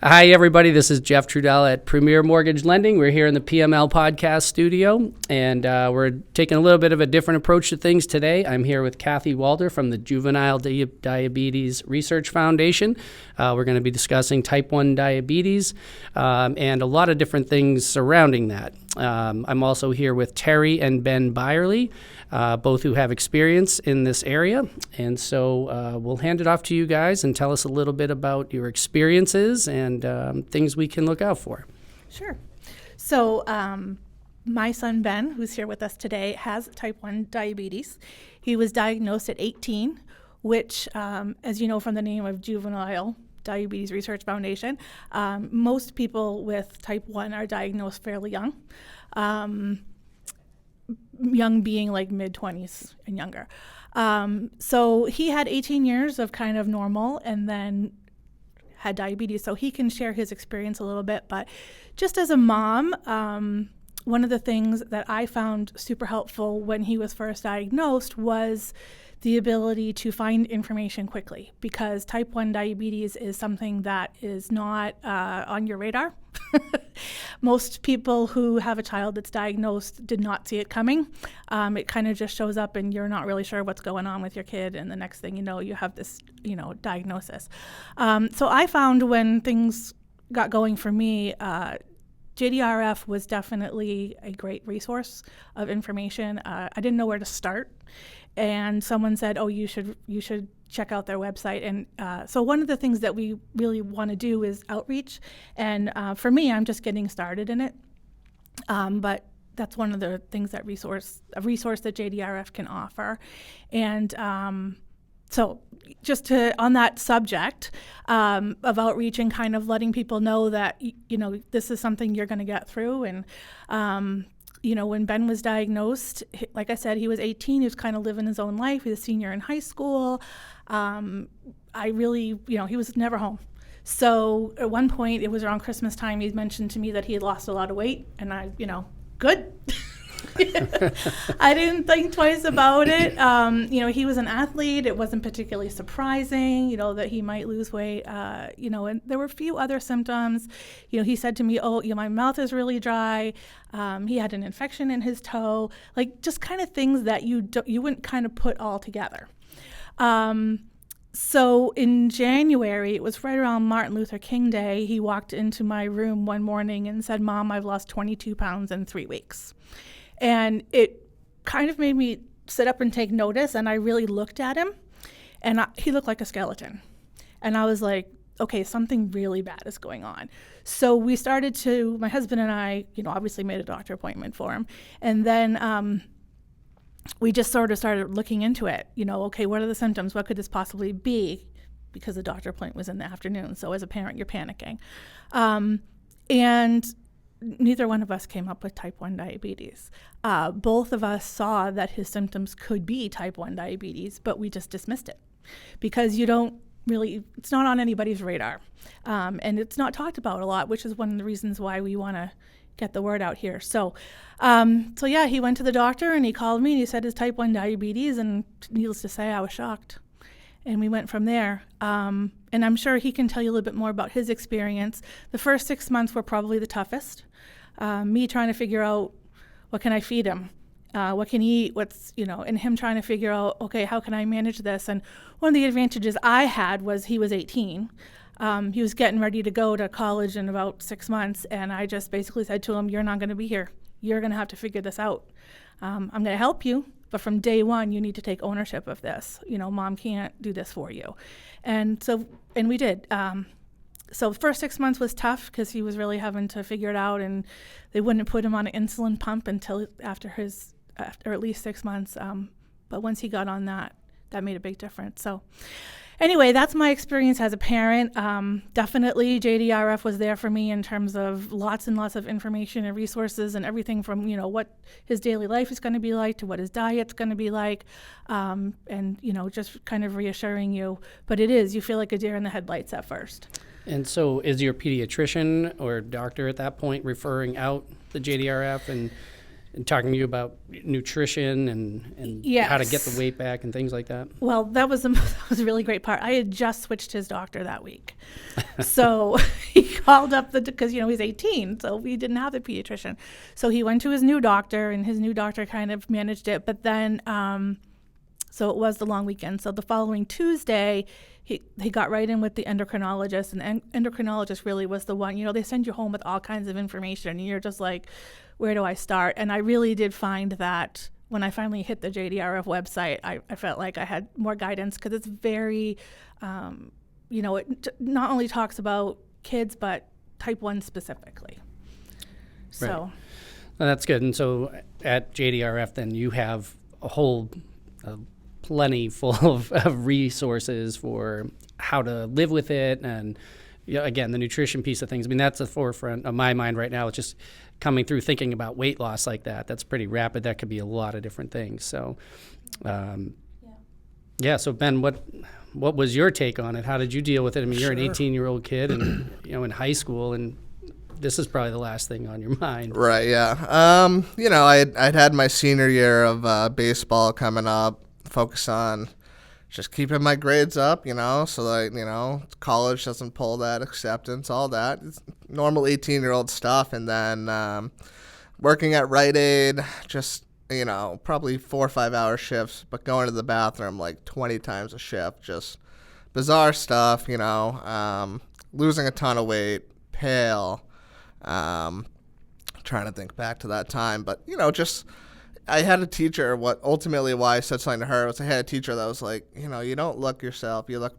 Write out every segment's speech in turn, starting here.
Hi, everybody. This is Jeff Trudell at Premier Mortgage Lending. We're here in the PML podcast studio, and we're taking a little bit of a different approach to things today. I'm here with Kathy Walter from the Juvenile Diabetes Research Foundation. We're going to be discussing type 1 diabetes and a lot of different things surrounding that. I'm also here with Terry and Ben Byerly, both who have experience in this area. And so we'll hand it off to you guys and tell us a little bit about your experiences and things we can look out for. Sure. So my son Ben, who's here with us today, has type 1 diabetes. He was diagnosed at 18, which, as you know from the name of Juvenile Diabetes Research Foundation, most people with type 1 are diagnosed fairly young. Young being like mid-20s and younger. So he had 18 years of kind of normal and then had diabetes, so he can share his experience a little bit. But just as a mom, one of the things that I found super helpful when he was first diagnosed was the ability to find information quickly, because type 1 diabetes is something that is not on your radar. Most people who have a child that's diagnosed did not see it coming. It kind of just shows up and you're not really sure what's going on with your kid, and the next thing you know, you have this, diagnosis. So I found when things got going for me, JDRF was definitely a great resource of information. I didn't know where to start, and someone said, "Oh, you should check out their website." And so one of the things that we really want to do is outreach. And for me, I'm just getting started in it, but that's one of the things that a resource that JDRF can offer. And so just on that subject of outreach and kind of letting people know that, this is something you're going to get through. And, when Ben was diagnosed, like I said, he was 18. He was kind of living his own life. He was a senior in high school. He was never home. So at one point, it was around Christmas time, he mentioned to me that he had lost a lot of weight. And I, good. I didn't think twice about it. He was an athlete. It wasn't particularly surprising, that he might lose weight, and there were a few other symptoms. He said to me, my mouth is really dry. He had an infection in his toe, like just kind of things that you wouldn't kind of put all together. So in January, it was right around Martin Luther King Day, he walked into my room one morning and said, "Mom, I've lost 22 pounds in 3 weeks." And it kind of made me sit up and take notice, and I really looked at him, and he looked like a skeleton. And I was like, okay, something really bad is going on. So we started my husband and I, obviously made a doctor appointment for him. And then we just sort of started looking into it. Okay, what are the symptoms? What could this possibly be? Because the doctor appointment was in the afternoon. So as a parent, you're panicking. And neither one of us came up with type 1 diabetes. Both of us saw that his symptoms could be type 1 diabetes, but we just dismissed it because it's not on anybody's radar. And it's not talked about a lot, which is one of the reasons why we want to get the word out here. So he went to the doctor and he called me and he said his type 1 diabetes, and needless to say, I was shocked. And we went from there. And I'm sure he can tell you a little bit more about his experience. The first 6 months were probably the toughest. Me trying to figure out, what can I feed him? What can he eat? And him trying to figure out, okay, how can I manage this? And one of the advantages I had was he was 18. He was getting ready to go to college in about 6 months. And I just basically said to him, "You're not going to be here. You're going to have to figure this out. I'm going to help you. But from day one, you need to take ownership of this. Mom can't do this for you." And we did. So the first 6 months was tough because he was really having to figure it out, and they wouldn't put him on an insulin pump until after at least 6 months. But once he got on that made a big difference. So anyway, that's my experience as a parent. Definitely JDRF was there for me in terms of lots and lots of information and resources and everything from, what his daily life is going to be like to what his diet's going to be like. And, just kind of reassuring you. But you feel like a deer in the headlights at first. And so is your pediatrician or doctor at that point referring out the JDRF, and talking to you about nutrition and Yes. how to get the weight back and things like that? Well, that was a really great part. I had just switched his doctor that week. So he called up because, he's 18, so we didn't have the pediatrician. So he went to his new doctor, and his new doctor kind of managed it. But then, so it was the long weekend. So the following Tuesday, he got right in with the endocrinologist, and the endocrinologist really was the one, they send you home with all kinds of information, and you're just like, where do I start? And I really did find that when I finally hit the JDRF website, I felt like I had more guidance, because it's very, it not only talks about kids, but type 1 specifically. So. Right. Well, that's good. And so at JDRF, then you have a whole plenty full of resources for how to live with it. And again, the nutrition piece of things, I mean, that's the forefront of my mind right now. It's just coming through thinking about weight loss like that. That's pretty rapid. That could be a lot of different things. So, so Ben, what was your take on it? How did you deal with it? I mean, you're an 18-year-old kid and, in high school, and this is probably the last thing on your mind. Right, yeah. I'd had my senior year of baseball coming up, focus on just keeping my grades up, so that, college doesn't pull that acceptance, all that. It's normal 18-year-old stuff. And then working at Rite Aid, just, probably 4 or 5 hour shifts, but going to the bathroom like 20 times a shift, just bizarre stuff, losing a ton of weight, pale, trying to think back to that time. But, just I had a teacher, why I said something to her was I had a teacher that was like, you don't look yourself, you look,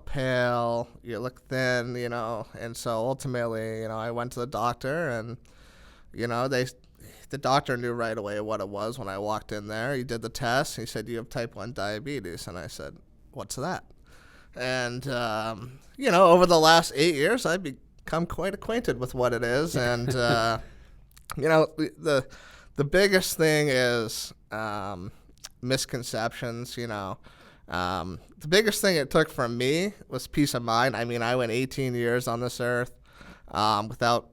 pale, you look thin, and so ultimately, I went to the doctor, and, the doctor knew right away what it was when I walked in there. He did the test, he said, you have type 1 diabetes, and I said, what's that? And, over the last 8 years, I've become quite acquainted with what it is, and, the biggest thing is misconceptions, The biggest thing it took from me was peace of mind. I mean, I went 18 years on this earth without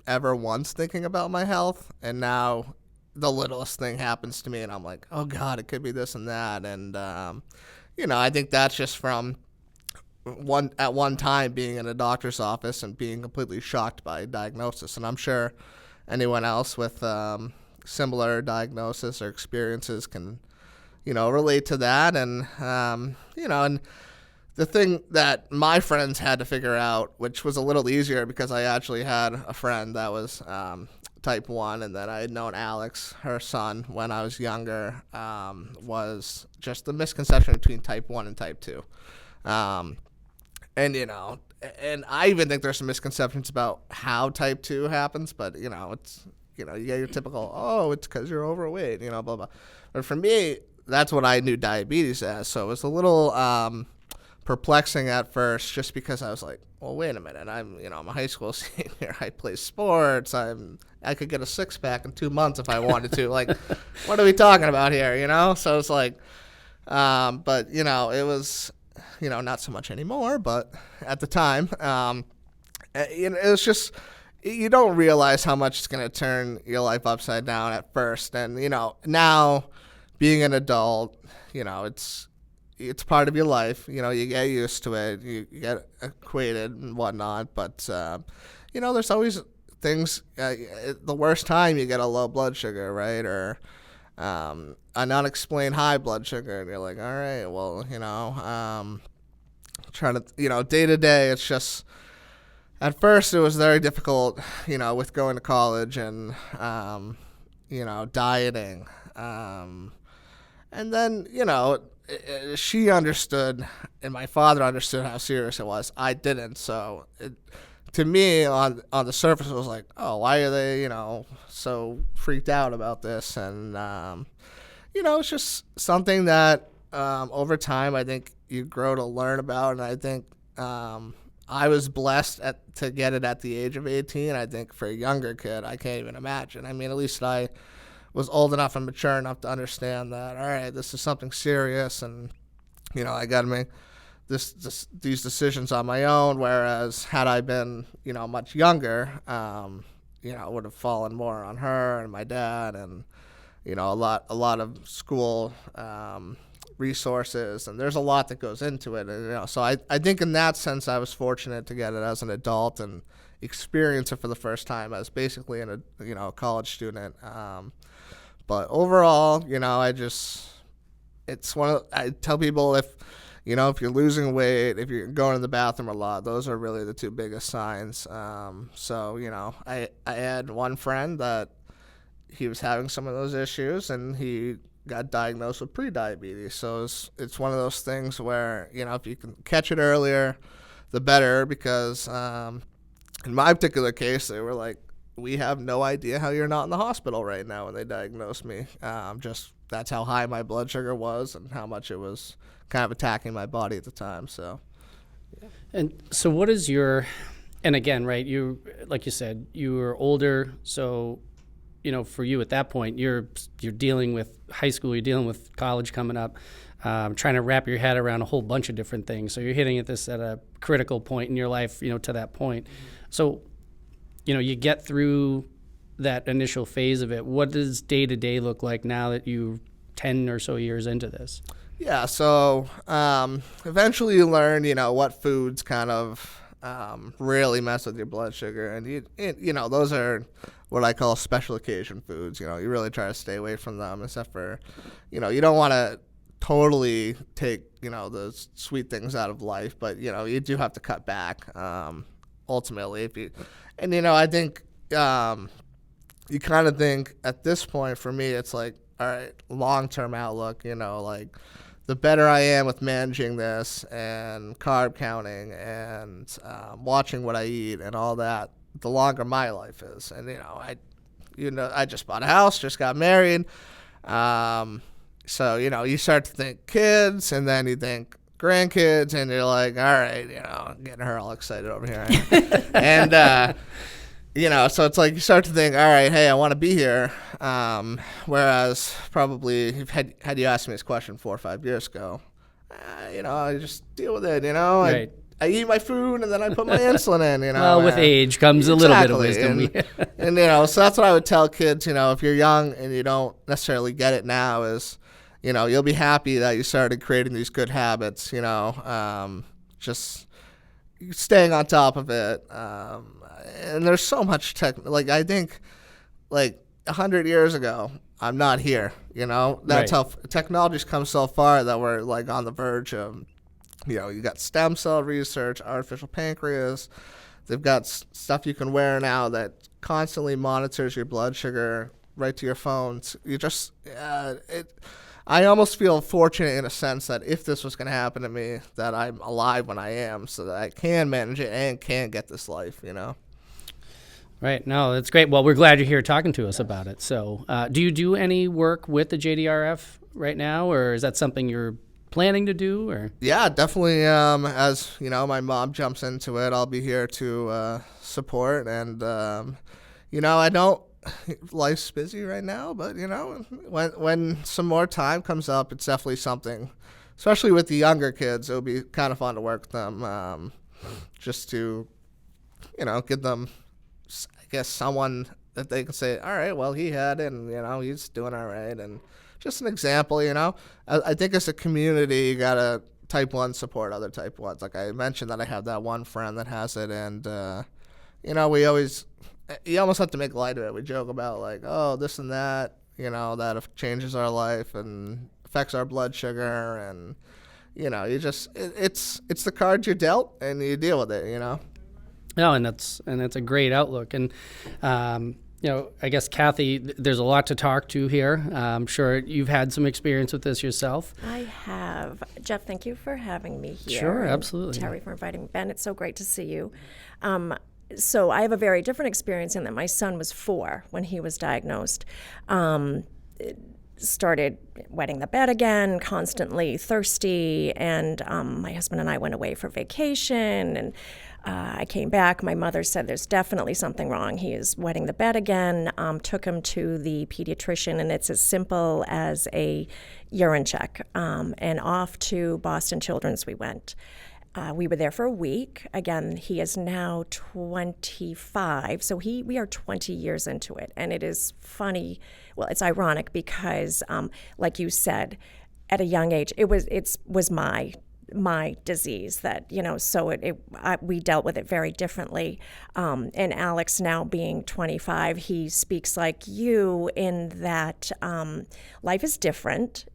ever once thinking about my health, and now the littlest thing happens to me, and I'm like, oh, God, it could be this and that. And, I think that's just from at one time being in a doctor's office and being completely shocked by a diagnosis. And I'm sure anyone else with similar diagnosis or experiences can, relate to that. And, and the thing that my friends had to figure out, which was a little easier because I actually had a friend that was type 1, and that I had known Alex, her son, when I was younger, was just the misconception between type 1 and type 2. And I even think there's some misconceptions about how type 2 happens, but, it's, you get your typical, it's because you're overweight, blah, blah. But for me, that's what I knew diabetes as. So it was a little perplexing at first, just because I was like, well, wait a minute. I'm a high school senior. I play sports. I could get a 6-pack in 2 months if I wanted to. Like, what are we talking about here, So it's like, but, it was, not so much anymore, but at the time, it was just, you don't realize how much it's going to turn your life upside down at first. And, now being an adult, it's part of your life. You get used to it. You get acquainted and whatnot. But, there's always things, the worst time you get a low blood sugar, right? Or an unexplained high blood sugar. And you're like, all right, well, trying to, day to day, it's just, at first it was very difficult, with going to college and, dieting. And then, she understood, and my father understood how serious it was. I didn't. So to me, on the surface, it was like, oh, why are they, so freaked out about this? And, it's just something that over time I think you grow to learn about. And I think I was blessed to get it at the age of 18. I think for a younger kid, I can't even imagine. I mean, at least I was old enough and mature enough to understand that, all right, this is something serious, and, I got to make these decisions on my own. Whereas had I been, much younger, would have fallen more on her and my dad, and a lot of school resources, and there's a lot that goes into it. And, so I think in that sense I was fortunate to get it as an adult and experience it for the first time as basically a college student. But overall, I tell people if you're losing weight, if you're going to the bathroom a lot, those are really the two biggest signs. I had one friend that he was having some of those issues, and he got diagnosed with prediabetes. So it's one of those things where, if you can catch it earlier, the better, because in my particular case, they were like, we have no idea how you're not in the hospital right now when they diagnosed me. That's how high my blood sugar was and how much it was kind of attacking my body at the time. So, yeah. And so what is and again, right, you, like you said, you were older, so, for you at that point, you're dealing with high school, you're dealing with college coming up, trying to wrap your head around a whole bunch of different things. So you're hitting at a critical point in your life, to that point. So, you get through that initial phase of it. What does day-to-day look like now that you're 10 or so years into this? Yeah, so eventually you learn, what foods kind of really mess with your blood sugar. And, those are what I call special occasion foods. You really try to stay away from them, except for, you don't want to totally take, the sweet things out of life. But, you do have to cut back ultimately. I think you kind of think at this point, for me, it's like, all right, long-term outlook, like the better I am with managing this and carb counting and watching what I eat and all that, the longer my life is. And, I just bought a house, just got married. So, you start to think kids, and then you think grandkids, and you're like, all right, I'm getting her all excited over here. And, so it's like you start to think, all right, hey, I want to be here. Whereas probably had you asked me this question 4 or 5 years ago, I just deal with it, Right. I eat my food and then I put my insulin in, Well, with age comes a little bit of wisdom. And so that's what I would tell kids, if you're young and you don't necessarily get it now, is, you'll be happy that you started creating these good habits, just staying on top of it. And there's so much I think 100 years ago, I'm not here, that's right. how technology's come so far that we're on the verge of, you got stem cell research, artificial pancreas. They've got stuff you can wear now that constantly monitors your blood sugar right to your phone. You just, I almost feel fortunate in a sense that if this was going to happen to me, that I'm alive when I am, so that I can manage it and can get this life, Right. No, that's great. Well, we're glad you're here talking to us about it. So do you do any work with the JDRF right now, or is that something you're planning to do? Or yeah, definitely. As my mom jumps into it, I'll be here to support. And I don't. Life's busy right now, but when some more time comes up, it's definitely something. Especially with the younger kids, it'll be kind of fun to work with them, just to give them, I guess, someone that they can say, all right, well, he had it, and he's doing all right, and just an example. I think as a community, you gotta type 1 support other type 1s. Like I mentioned that I have that one friend that has it, and you almost have to make light of it. We joke about oh, this and that, that changes our life and affects our blood sugar, and it's the cards you're dealt, and you deal with it. No, and that's a great outlook. And I guess, Kathy, there's a lot to talk to here. I'm sure you've had some experience with this yourself. I have. Jeff, thank you for having me here. Sure, absolutely. And Terry for inviting me. Ben, it's so great to see you. So I have a very different experience in that my son was 4 when he was diagnosed. Started wetting the bed again, constantly thirsty, and my husband and I went away for vacation, and I came back. My mother said there's definitely something wrong. He is wetting the bed again. Took him to the pediatrician, and it's as simple as a urine check. And off to Boston Children's we went. We were there for a week. Again, he is now 25, so we are 20 years into it. And it is funny, well, it's ironic because, like you said, at a young age, it was my disease that, so we dealt with it very differently. And Alex, now being 25, he speaks like you in that life is different.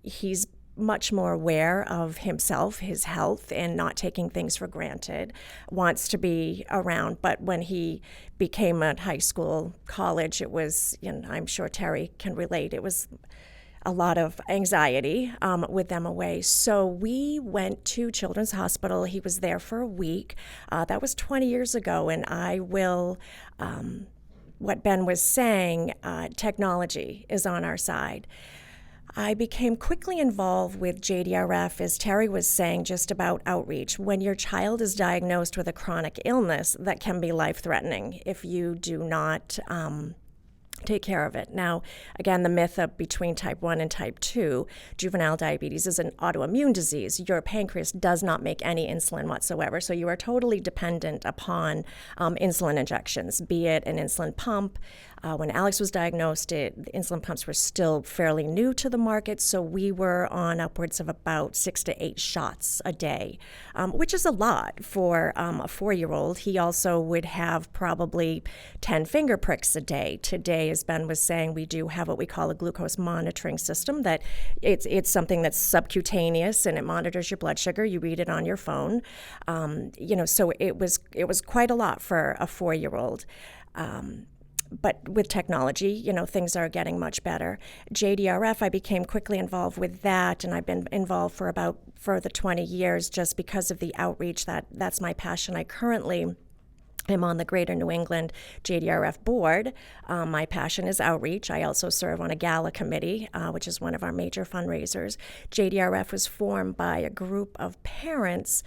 He's much more aware of himself, his health, and not taking things for granted, wants to be around. But when he became at high school, college, it was, I'm sure Terry can relate, it was a lot of anxiety with them away. So we went to Children's Hospital. He was there for a week. That was 20 years ago, and I will, what Ben was saying, technology is on our side. I became quickly involved with JDRF, as Terry was saying, just about outreach. When your child is diagnosed with a chronic illness that can be life-threatening if you do not take care of it. Now, again, the myth of between type 1 and type 2, juvenile diabetes is an autoimmune disease. Your pancreas does not make any insulin whatsoever, so you are totally dependent upon insulin injections, be it an insulin pump. When Alex was diagnosed, the insulin pumps were still fairly new to the market, so we were on upwards of about 6 to 8 shots a day, which is a lot for a 4-year-old. He also would have probably 10 finger pricks a day. Today, as Ben was saying, we do have what we call a glucose monitoring system. That it's something that's subcutaneous and it monitors your blood sugar. You read it on your phone. So it was quite a lot for a 4-year-old. But with technology, things are getting much better. JDRF, I became quickly involved with that, and I've been involved for the 20 years just because of the outreach. That's my passion. I currently am on the Greater New England JDRF board. My passion is outreach. I also serve on a gala committee, which is one of our major fundraisers. JDRF was formed by a group of parents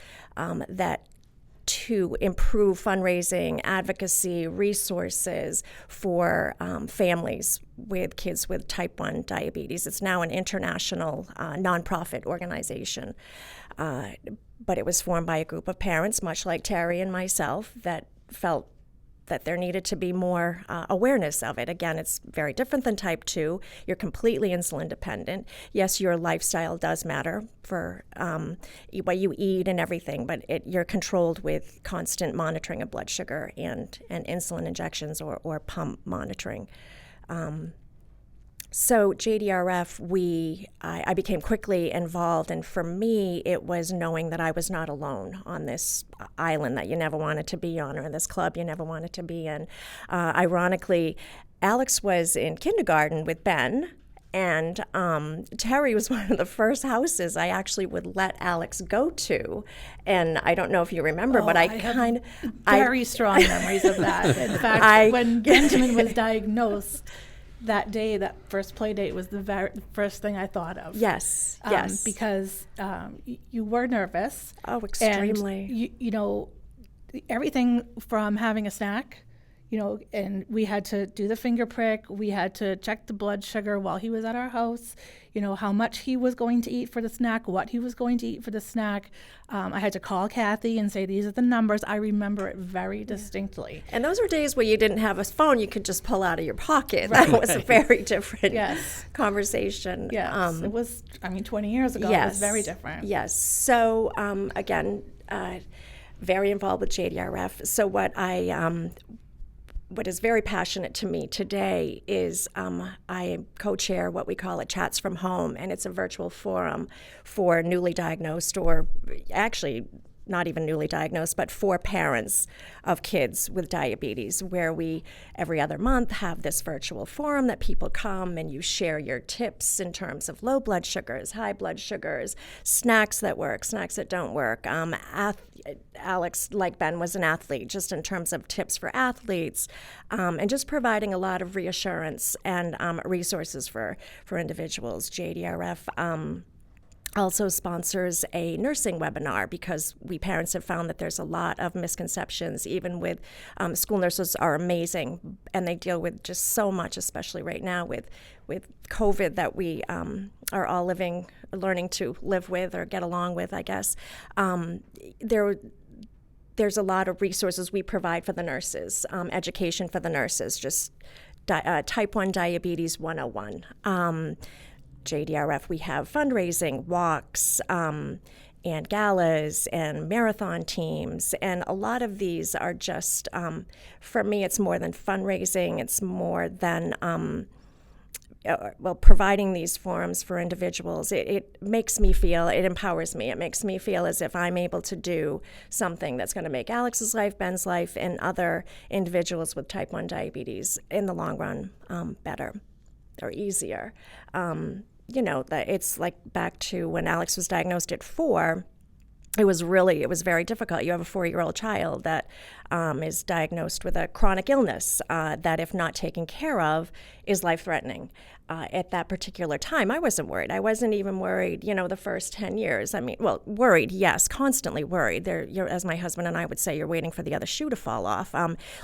to improve fundraising, advocacy, resources for families with kids with type 1 diabetes. It's now an international nonprofit organization. But it was formed by a group of parents, much like Terry and myself, that felt that there needed to be more awareness of it. Again, it's very different than type 2. You're completely insulin dependent. Yes, your lifestyle does matter for what you eat and everything, but you're controlled with constant monitoring of blood sugar and insulin injections or pump monitoring. So JDRF, I became quickly involved, and for me, it was knowing that I was not alone on this island that you never wanted to be on, or this club you never wanted to be in. Ironically, Alex was in kindergarten with Ben, and Terry was one of the first houses I actually would let Alex go to. And I don't know if you remember, but I have very strong memories of that. In fact, when Benjamin was diagnosed, that day, that first play date was the very first thing I thought of. Yes. Because you were nervous. Oh, extremely. And everything from having a snack, and we had to do the finger prick. We had to check the blood sugar while he was at our house, how much he was going to eat for the snack, what he was going to eat for the snack. I had to call Kathy and say, these are the numbers. I remember it very distinctly. And those were days where you didn't have a phone you could just pull out of your pocket. Right. That was a very different conversation. Yes, it was, 20 years ago, it was very different. Yes. So, again, very involved with JDRF. So what is very passionate to me today is I co-chair what we call a Chats from Home, and it's a virtual forum for newly diagnosed, or actually not even newly diagnosed, but for parents of kids with diabetes, where we every other month have this virtual forum that people come and you share your tips in terms of low blood sugars, high blood sugars, snacks that work, snacks that don't work. Alex, like Ben, was an athlete, just in terms of tips for athletes, and just providing a lot of reassurance and resources for individuals. JDRF also sponsors a nursing webinar because we parents have found that there's a lot of misconceptions, even with school nurses are amazing and they deal with just so much, especially right now with COVID that we are all learning to live with or get along with, I guess. There's a lot of resources we provide for the nurses, education for the nurses, just type 1 diabetes 101. JDRF, we have fundraising, walks, and galas and marathon teams. And a lot of these are just, for me, it's more than fundraising. It's more than, providing these forums for individuals. It makes me feel, it empowers me. It makes me feel as if I'm able to do something that's going to make Alex's life, Ben's life, and other individuals with type 1 diabetes in the long run better or easier. That it's like back to when Alex was diagnosed at 4, it was very difficult. You have a 4-year-old child that is diagnosed with a chronic illness that, if not taken care of, is life-threatening. At that particular time, I wasn't worried. I wasn't even worried, the first 10 years. I mean, worried, yes, constantly worried. As my husband and I would say, you're waiting for the other shoe to fall off.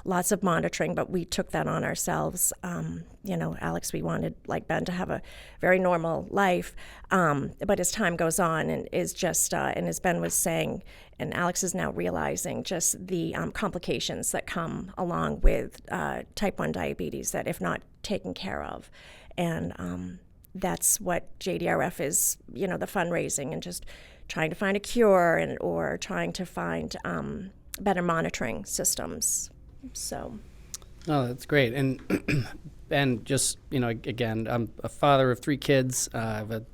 Lots of monitoring, but we took that on ourselves. Alex, we wanted, like Ben, to have a very normal life. But as time goes on, and as Ben was saying, and Alex is now realizing just the complications that come along with type 1 diabetes that, if not taken care of. And that's what JDRF is, the fundraising and just trying to find a cure or trying to find better monitoring systems. So. Oh, that's great. And just, again, I'm a father of 3 kids. I have an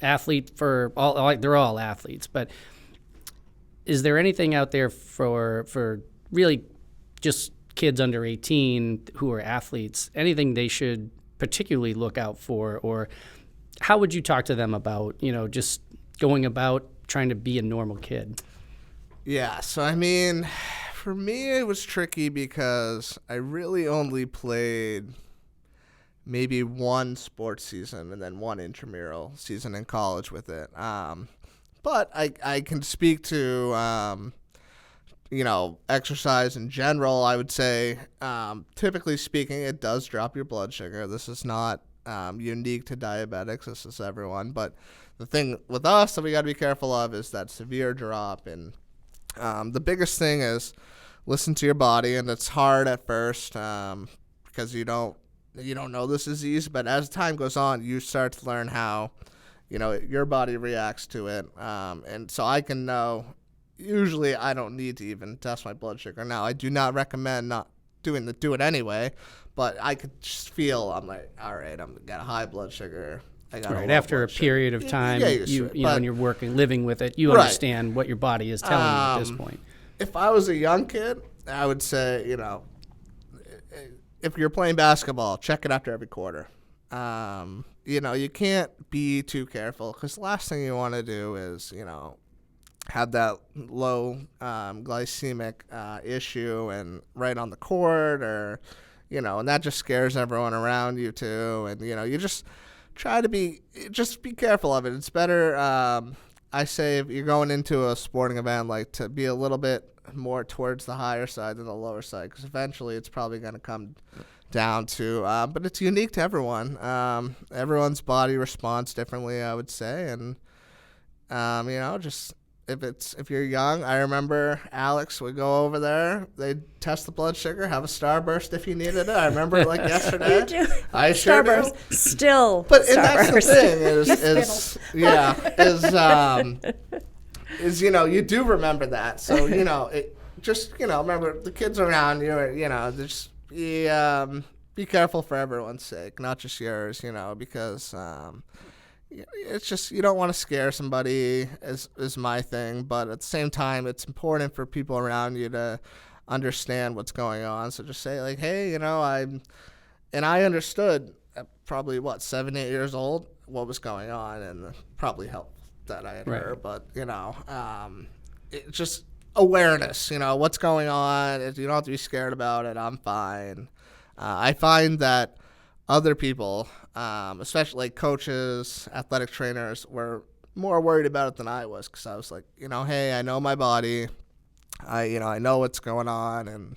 athlete for all, they're all athletes, but is there anything out there for really just kids under 18 who are athletes, anything they should particularly look out for, or how would you talk to them about, just going about trying to be a normal kid? Yeah, so I mean, for me it was tricky because I really only played maybe 1 sports season and then 1 intramural season in college with it. But I can speak to, exercise in general. I would say, typically speaking, it does drop your blood sugar. This is not unique to diabetics. This is everyone. But the thing with us that we got to be careful of is that severe drop. And the biggest thing is listen to your body. And it's hard at first because you don't know this disease. But as time goes on, you start to learn how, your body reacts to it. And so I can know. Usually, I don't need to even test my blood sugar. Now, I do not recommend not do it anyway, but I could just feel, I'm like, all right, I'm got a high blood sugar. I got right after a period of time, when you're living with it, you understand what your body is telling you at this point. If I was a young kid, I would say, if you're playing basketball, check it after every quarter. You can't be too careful because the last thing you want to do is, have that low glycemic issue and right on the court or, and that just scares everyone around you too. And, you just try to be careful of it. It's better, I say, if you're going into a sporting event, like to be a little bit more towards the higher side than the lower side because eventually it's probably going to come down to, but it's unique to everyone. Everyone's body responds differently, I would say. And, just... If you're young, I remember Alex would go over there. They'd test the blood sugar, have a Starburst if you needed it. I rember it like yesterday. You do. I sure Starburst. do. Still But Starburst. And that's the thing is you do remember that. So, remember the kids around you, just be careful for everyone's sake, not just yours, because it's just you don't want to scare somebody is my thing, but at the same time it's important for people around you to understand what's going on. So just say like, hey, I understood at probably 7, 8 years old what was going on, and probably helped that I had her. But it's just awareness. What's going on. You don't have to be scared about it. I'm fine. I find that other people, especially like coaches, athletic trainers, were more worried about it than I was, because I was like, hey, I know my body, I know what's going on, and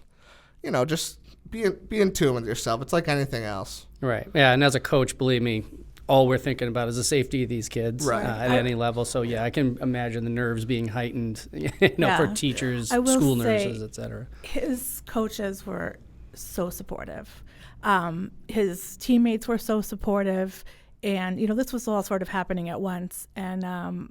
just be in tune with yourself. It's like anything else. Right. Yeah. And as a coach, believe me, all we're thinking about is the safety of these kids at any level. So yeah, I can imagine the nerves being heightened, for teachers, school nurses, et cetera. His coaches were so supportive. His teammates were so supportive, and this was all sort of happening at once. And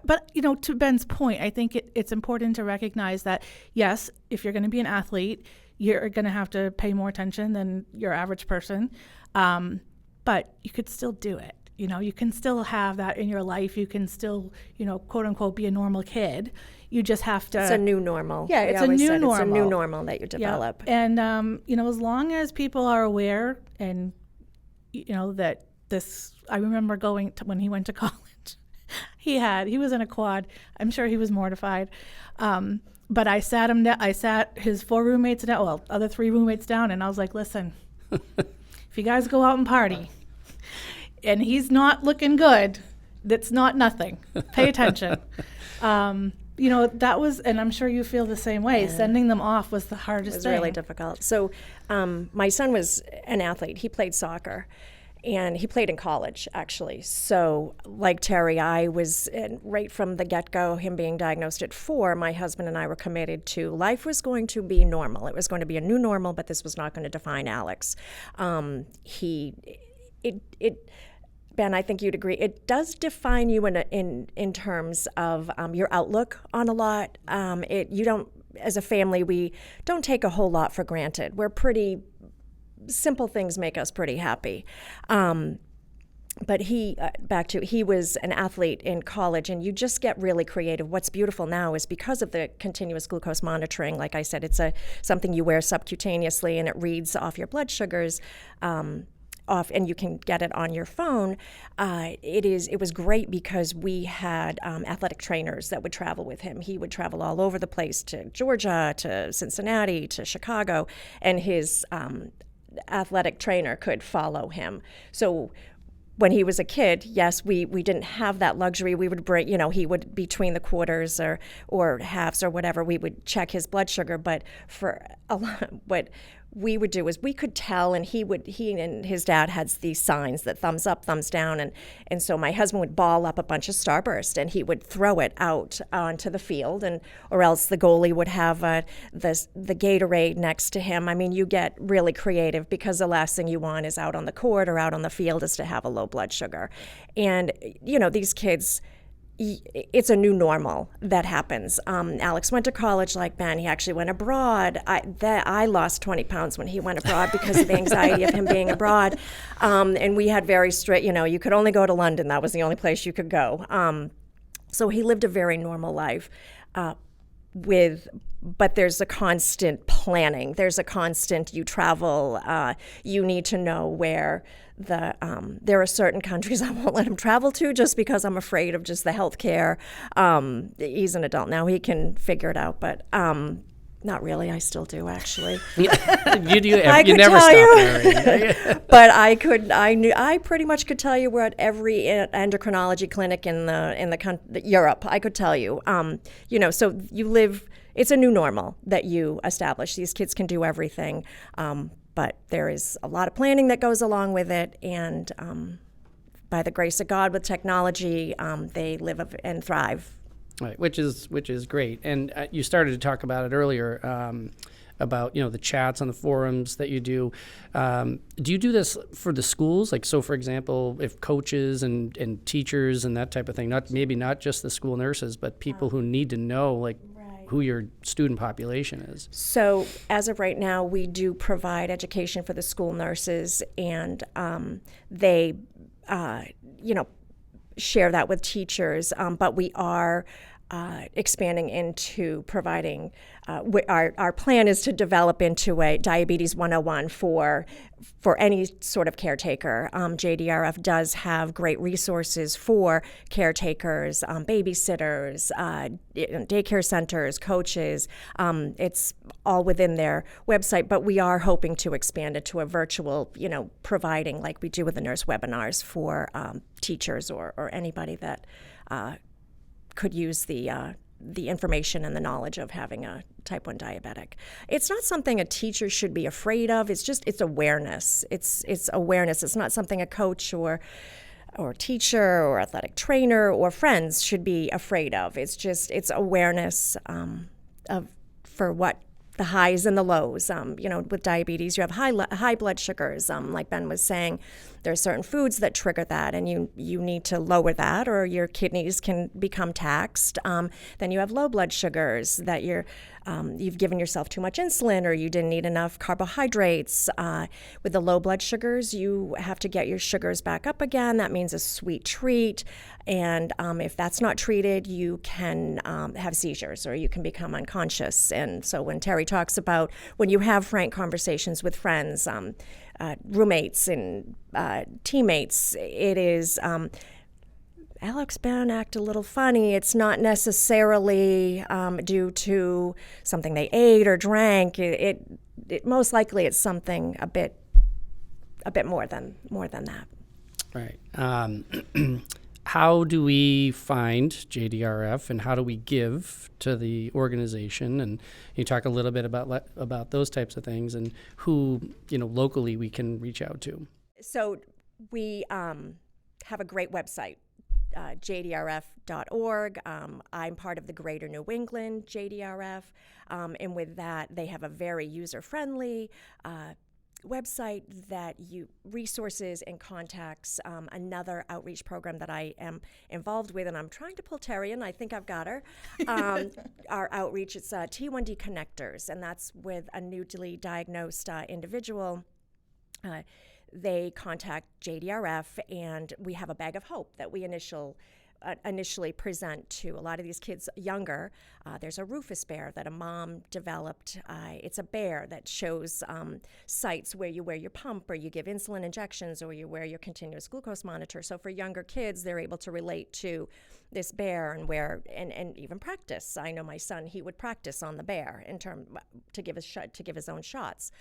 but to Ben's point, I think it's important to recognize that yes, if you're going to be an athlete, you're going to have to pay more attention than your average person. But you could still do it. You can still have that in your life. You can still, quote unquote, be a normal kid. You just have to. It's a new normal. Yeah, it's a new normal. It's a new normal that you develop. Yeah. And, as long as people are aware and, that this, I remember going to, when he went to college, he was in a quad. I'm sure he was mortified. But I sat his 4 roommates down, other 3 roommates down, and I was like, listen, if you guys go out and party and he's not looking good, that's not nothing. Pay attention. That was, and I'm sure you feel the same way. Yeah. Sending them off was the hardest thing. It was really difficult. So my son was an athlete. He played soccer. And he played in college, actually. So like Terry, I was, right from the get-go, him being diagnosed at 4, my husband and I were committed to life was going to be normal. It was going to be a new normal, but this was not going to define Alex. Ben, I think you'd agree, it does define you in terms of your outlook on a lot. You don't, as a family, we don't take a whole lot for granted. We're pretty simple things make us pretty happy. But he was an athlete in college, and you just get really creative. What's beautiful now is because of the continuous glucose monitoring, like I said, it's something you wear subcutaneously, and it reads off your blood sugars off, and you can get it on your phone. It was great because we had athletic trainers that would travel with him. He would travel all over the place, to Georgia, to Cincinnati, to Chicago, and his athletic trainer could follow him. So when he was a kid, yes, we didn't have that luxury. We would bring, he would, between the quarters or halves or whatever, we would check his blood sugar. But for a lot, what we would do is we could tell, and he and his dad had these signs that thumbs up, thumbs down, and so my husband would ball up a bunch of Starburst and he would throw it out onto the field, or else the goalie would have the Gatorade next to him. I mean, you get really creative, because the last thing you want is out on the court or out on the field is to have a low blood sugar. And these kids, it's a new normal that happens. Alex went to college like Ben. He actually went abroad. I lost 20 pounds when he went abroad because of the anxiety of him being abroad. And we had very strict, you could only go to London. That was the only place you could go. So he lived a very normal life but there's a constant planning. There's a constant, you travel, you need to know where there are certain countries I won't let him travel to just because I'm afraid of just the health care. He's an adult now, he can figure it out, but not really. I still do, actually. You never stop worrying. But I pretty much could tell you we're at every endocrinology clinic in the Europe. I could tell you. So you live. It's a new normal that you establish. These kids can do everything, but there is a lot of planning that goes along with it, and by the grace of God, with technology, they live and thrive. Right, which is great. And you started to talk about it earlier, about the chats on the forums that you do. Do you do this for the schools? Like, so for example, if coaches and teachers and that type of thing, not just the school nurses, but people who need to know who your student population is. So as of right now, we do provide education for the school nurses, and they share that with teachers, but we are expanding into providing, our plan is to develop into a Diabetes 101 for any sort of caretaker. JDRF does have great resources for caretakers, babysitters, daycare centers, coaches. It's all within their website, but we are hoping to expand it to a virtual, providing like we do with the nurse webinars for teachers or anybody that could use the information and the knowledge of having a type 1 diabetic. It's not something a teacher should be afraid of. It's awareness. It's awareness. It's not something a coach or teacher or athletic trainer or friends should be afraid of. It's awareness for what the highs and the lows. With diabetes, you have high blood sugars. Like Ben was saying, there are certain foods that trigger that, and you need to lower that, or your kidneys can become taxed. Then you have low blood sugars that you've given yourself too much insulin, or you didn't eat enough carbohydrates. With the low blood sugars, you have to get your sugars back up again. That means a sweet treat. And if that's not treated, you can have seizures, or you can become unconscious. And so when Terry talks about when you have frank conversations with friends, roommates and teammates, it is Alex, Ben act a little funny. It's not necessarily due to something they ate or drank. It most likely it's something a bit more than that. Right. How do we find JDRF, and how do we give to the organization? And you talk a little bit about those types of things, and who locally we can reach out to. So we have a great website, JDRF.org. I'm part of the Greater New England JDRF, and with that, they have a very user-friendly website that resources and contacts. Another outreach program that I am involved with, and I'm trying to pull Terry in. I think I've got her. Our outreach, it's T1D Connectors, and that's with a newly diagnosed individual. They contact JDRF, and we have a bag of hope that we initially present to a lot of these kids younger. There's a Rufus bear that a mom developed. It's a bear that shows sites where you wear your pump, or you give insulin injections, or you wear your continuous glucose monitor. So for younger kids, they're able to relate to this bear and even practice. I know my son, he would practice on the bear to give his own shots.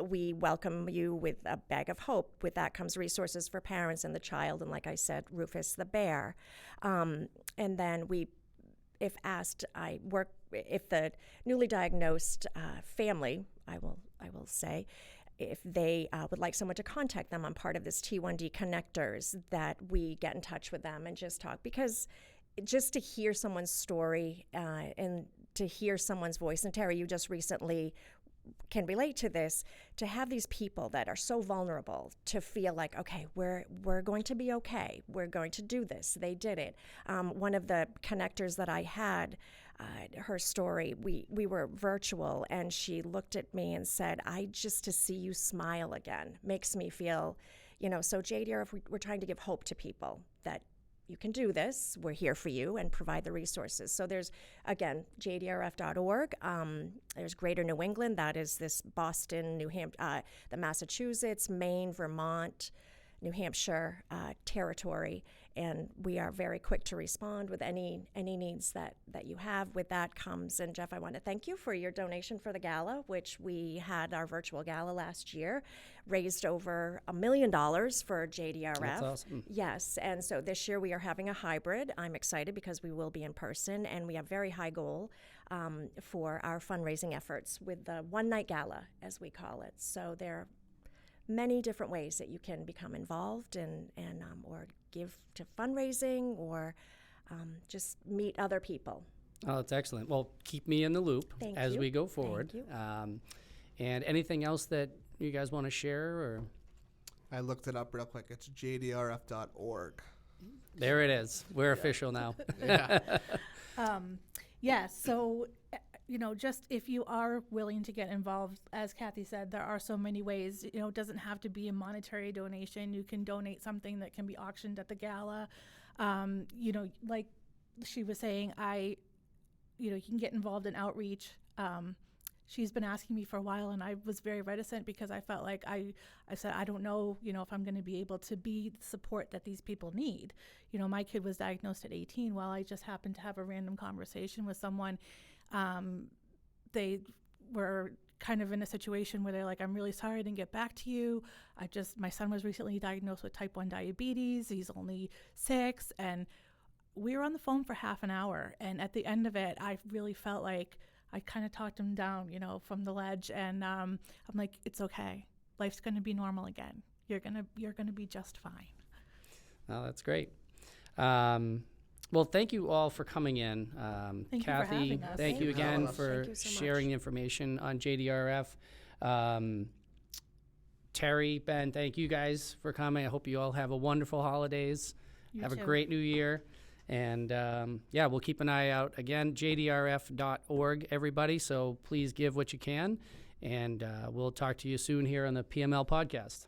We welcome you with a bag of hope. With that comes resources for parents and the child, and like I said, Rufus the bear. And then if the newly diagnosed family, I will say, if they would like someone to contact them, I'm part of this T1D Connectors, that we get in touch with them and just talk, because just to hear someone's story and to hear someone's voice, and Terry, you just recently can relate to this, to have these people that are so vulnerable to feel like, okay, we're going to be okay, we're going to do this. They did it. One of the connectors that I had, her story, we were virtual, and she looked at me and said, to see you smile again makes me feel, so JDRF, we're trying to give hope to people that you can do this. We're here for you and provide the resources. So there's, again, JDRF.org. There's Greater New England. That is this Boston, New Hampshire, the Massachusetts, Maine, Vermont, New Hampshire territory. And we are very quick to respond with any needs that you have. With that comes, and Jeff, I want to thank you for your donation for the gala, which we had our virtual gala last year, raised over $1 million for JDRF. That's awesome. Yes, and so this year we are having a hybrid. I'm excited because we will be in person, and we have very high goal for our fundraising efforts with the one-night gala, as we call it. So there are many different ways that you can become involved and or give to fundraising, or just meet other people. Oh, that's excellent. Well, keep me in the loop as we go forward. Thank you. And anything else that you guys want to share? Or I looked it up real quick. It's jdrf.org. There it is. We're official now. Yeah. Yes. So, just if you are willing to get involved, as Kathy said, there are so many ways. It doesn't have to be a monetary donation. You can donate something that can be auctioned at the gala. Like she was saying, you can get involved in outreach. She's been asking me for a while, and I was very reticent because I felt like I said, I don't know, if I'm going to be able to be the support that these people need. My kid was diagnosed at 18. Well, I just happened to have a random conversation with someone. They were kind of in a situation where they're like, I'm really sorry I didn't get back to you. My son was recently diagnosed with type 1 diabetes. He's only 6. And we were on the phone for half an hour. And at the end of it, I really felt like I kind of talked him down, from the ledge. And I'm like, it's okay. Life's going to be normal again. You're gonna be just fine. Oh, that's great. Well, thank you all for coming in. Thank Kathy, you for having us. thank you again for Thank you so much. sharing information on JDRF. Terry, Ben, thank you guys for coming. I hope you all have a wonderful holidays. Have too. a great new year. And we'll keep an eye out. Again, jdrf.org, everybody. So please give what you can. And we'll talk to you soon here on the PML podcast.